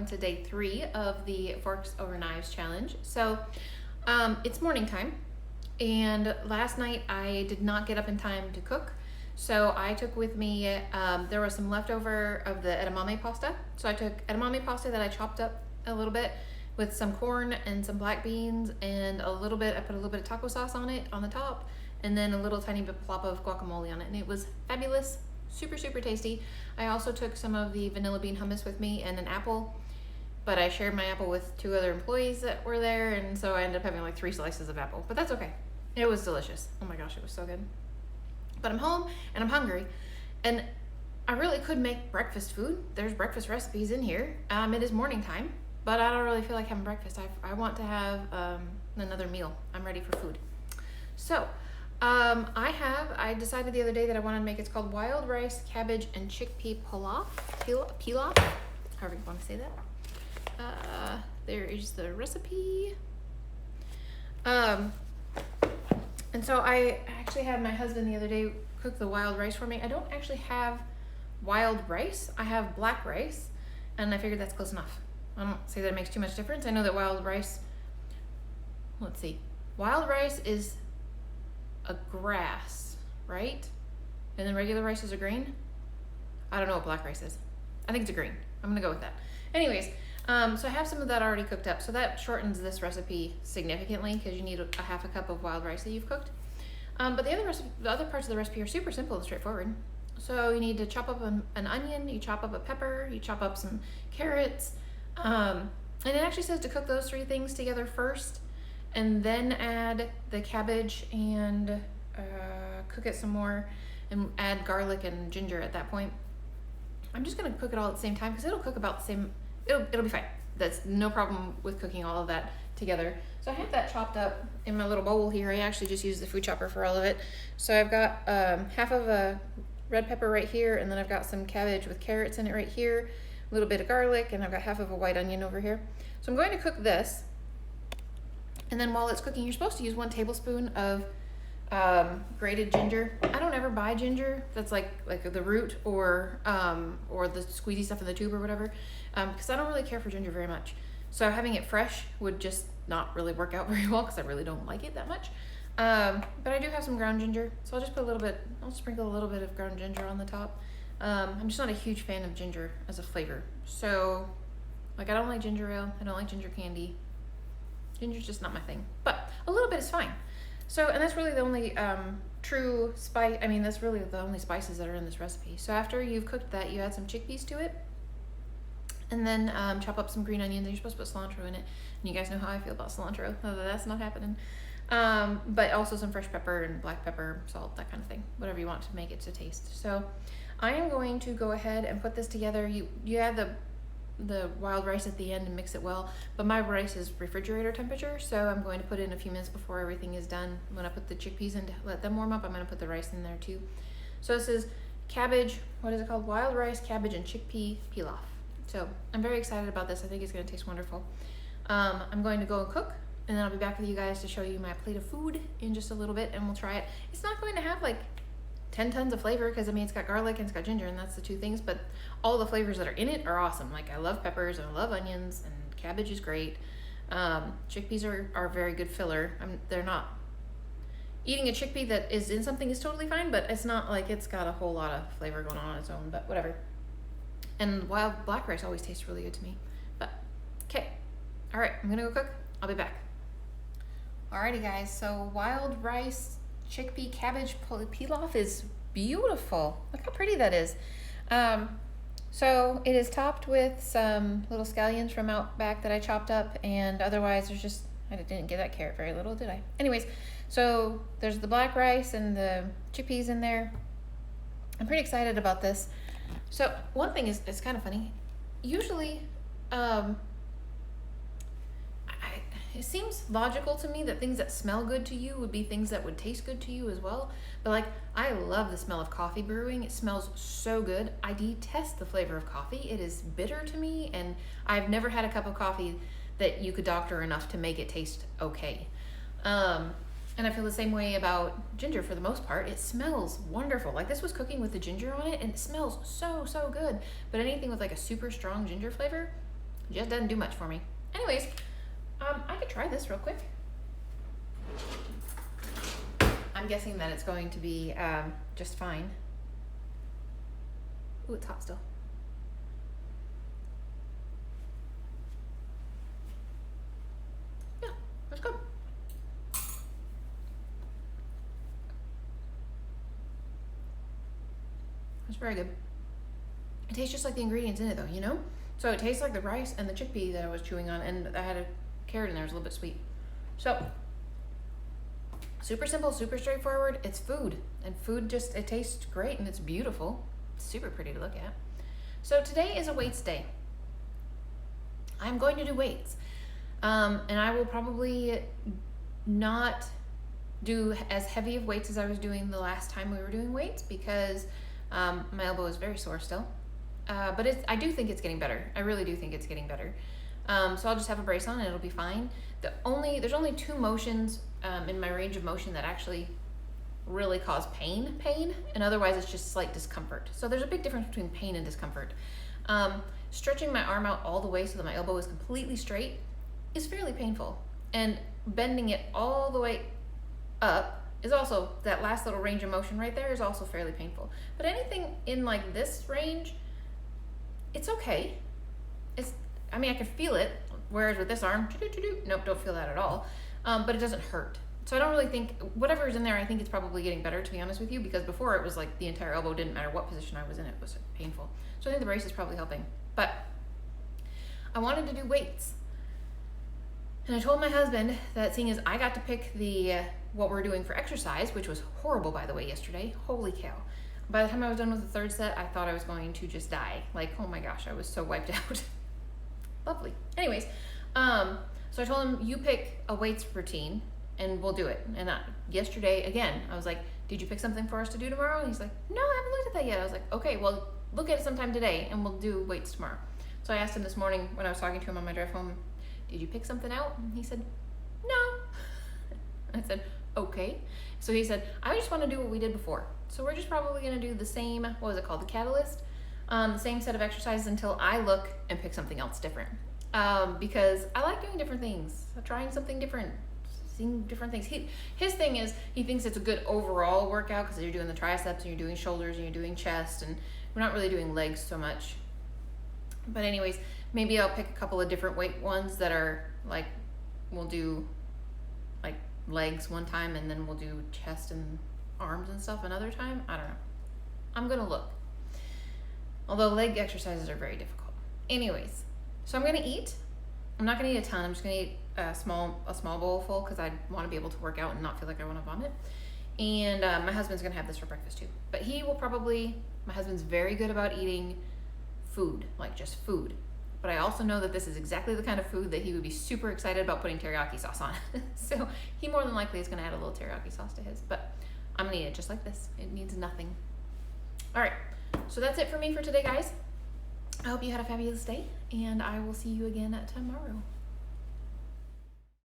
to day 3 of the Forks Over Knives challenge. So it's morning time, and last night I did not get up in time to cook. So I took with me, there was some leftover of the edamame pasta. So I took edamame pasta that I chopped up a little bit with some corn and some black beans and I put a little bit of taco sauce on it on the top, and then a little tiny bit plop of guacamole on it, and it was fabulous. Super, super tasty. I also took some of the vanilla bean hummus with me and an apple, but I shared my apple with 2 other employees that were there, and so I ended up having like 3 slices of apple, but that's okay. It was delicious. Oh my gosh, it was so good. But I'm home and I'm hungry, and I really could make breakfast food. There's breakfast recipes in here. It is morning time, but I don't really feel like having breakfast. I want to have another meal. I'm ready for food. So I decided the other day that I wanted to make, it's called wild rice, cabbage, and chickpea pilaf, however you want to say that. There is the recipe. And so I actually had my husband the other day cook the wild rice for me. I don't actually have wild rice. I have black rice, and I figured that's close enough. I don't say that it makes too much difference. I know that wild rice is a grass, right? And then regular rice is a grain. I don't know what black rice is. I think it's a grain. I'm gonna go with that. Anyways, so I have some of that already cooked up. So that shortens this recipe significantly because you need a half a cup of wild rice that you've cooked. But the other parts of the recipe are super simple and straightforward. So you need to chop up an onion, you chop up a pepper, you chop up some carrots. And it actually says to cook those 3 things together first, and then add the cabbage and cook it some more and add garlic and ginger at that point. I'm just gonna cook it all at the same time because it'll cook about the same, it'll be fine. That's no problem with cooking all of that together. So I have that chopped up in my little bowl here. I actually just used the food chopper for all of it. So I've got half of a red pepper right here, and then I've got some cabbage with carrots in it right here, a little bit of garlic, and I've got half of a white onion over here. So I'm going to cook this. And then while it's cooking, you're supposed to use 1 tablespoon of grated ginger. I don't ever buy ginger that's like the root or the squeezy stuff in the tube or whatever, because I don't really care for ginger very much. So having it fresh would just not really work out very well because I really don't like it that much. But I do have some ground ginger, so I'll just I'll sprinkle a little bit of ground ginger on the top. I'm just not a huge fan of ginger as a flavor. So like I don't like ginger ale, I don't like ginger candy. Ginger's just not my thing, but a little bit is fine. So, and that's really the only true spice, that's really the only spices that are in this recipe. So after you've cooked that, you add some chickpeas to it, and then chop up some green onions, and you're supposed to put cilantro in it. And you guys know how I feel about cilantro, although that's not happening. But also some fresh pepper and black pepper, salt, that kind of thing, whatever you want to make it to taste. So I am going to go ahead and put this together. You add the wild rice at the end and mix it well, but my rice is refrigerator temperature, so I'm going to put it in a few minutes before everything is done. When I put the chickpeas in to let them warm up, I'm going to put the rice in there too. So this is cabbage, what is it called? Wild rice, cabbage, and chickpea pilaf. So I'm very excited about this. I think it's going to taste wonderful. I'm going to go and cook, and then I'll be back with you guys to show you my plate of food in just a little bit, and we'll try it. It's not going to have like 10 tons of flavor because it's got garlic and it's got ginger, and that's the 2 things, but all the flavors that are in it are awesome. Like I love peppers and I love onions, and cabbage is great. Chickpeas are very good filler. They're not, eating a chickpea that is in something is totally fine, but it's not like it's got a whole lot of flavor going on its own, but whatever. And wild black rice always tastes really good to me. But okay, all right, I'm gonna go cook. I'll be back. Alrighty guys, so wild rice chickpea cabbage pilaf is beautiful. Look how pretty that is. So it is topped with some little scallions from out back that I chopped up, and otherwise I didn't get that carrot very little, did I? Anyways, so there's the black rice and the chickpeas in there. I'm pretty excited about this. So one thing is, it's kind of funny. Usually, it seems logical to me that things that smell good to you would be things that would taste good to you as well. But like, I love the smell of coffee brewing. It smells so good. I detest the flavor of coffee. It is bitter to me, and I've never had a cup of coffee that you could doctor enough to make it taste okay. And I feel the same way about ginger for the most part. It smells wonderful. Like, this was cooking with the ginger on it, and it smells so, so good. But anything with like a super strong ginger flavor, just doesn't do much for me. Anyways, I could try this real quick. I'm guessing that it's going to be just fine. Ooh, it's hot still. Yeah, that's good. It's very good. It tastes just like the ingredients in it though, you know? So it tastes like the rice and the chickpea that I was chewing on, and I had a carrot in there, it was a little bit sweet. So, super simple, super straightforward. It's food, and food just, it tastes great and it's beautiful. It's super pretty to look at. So today is a weights day. I'm going to do weights. And I will probably not do as heavy of weights as I was doing the last time we were doing weights because my elbow is very sore still. But I do think it's getting better. I really do think it's getting better. So I'll just have a brace on and it'll be fine. There's only 2 motions in my range of motion that actually really cause pain, and otherwise it's just slight discomfort. So there's a big difference between pain and discomfort. Stretching my arm out all the way so that my elbow is completely straight is fairly painful. And bending it all the way up is also, that last little range of motion right there is also fairly painful. But anything in like this range, it's okay. I mean, I can feel it, whereas with this arm, nope, don't feel that at all. But it doesn't hurt. So I don't really think, whatever is in there, I think it's probably getting better, to be honest with you, because before it was like the entire elbow, didn't matter what position I was in, it was painful. So I think the brace is probably helping. But I wanted to do weights. And I told my husband that seeing as I got to pick what we're doing for exercise, which was horrible, by the way, yesterday, holy cow. By the time I was done with the 3rd set, I thought I was going to just die. Like, oh my gosh, I was so wiped out. Lovely. Anyways, so I told him, you pick a weights routine and we'll do it. And yesterday, again, I was like, did you pick something for us to do tomorrow? And he's like, no, I haven't looked at that yet. I was like, okay, well, look at it sometime today and we'll do weights tomorrow. So I asked him this morning when I was talking to him on my drive home, did you pick something out? And he said, no. I said, okay. So he said, I just want to do what we did before. So we're just probably going to do the same, what was it called, the catalyst? The same set of exercises until I look and pick something else different. Because I like doing different things, trying something different, seeing different things. His thing is, he thinks it's a good overall workout because you're doing the triceps and you're doing shoulders and you're doing chest, and we're not really doing legs so much. But anyways, maybe I'll pick a couple of different weight ones that are like, we'll do like legs one time and then we'll do chest and arms and stuff another time. I don't know. I'm gonna look. Although leg exercises are very difficult. Anyways, so I'm gonna eat. I'm not gonna eat a ton. I'm just gonna eat a small bowl full because I want to be able to work out and not feel like I want to vomit. And my husband's gonna have this for breakfast too. But he will probably, my husband's very good about eating food, like just food. But I also know that this is exactly the kind of food that he would be super excited about putting teriyaki sauce on. So he more than likely is gonna add a little teriyaki sauce to his, but I'm gonna eat it just like this. It needs nothing. All right, so that's it for me for today, guys. I hope you had a fabulous day, and I will see you again tomorrow.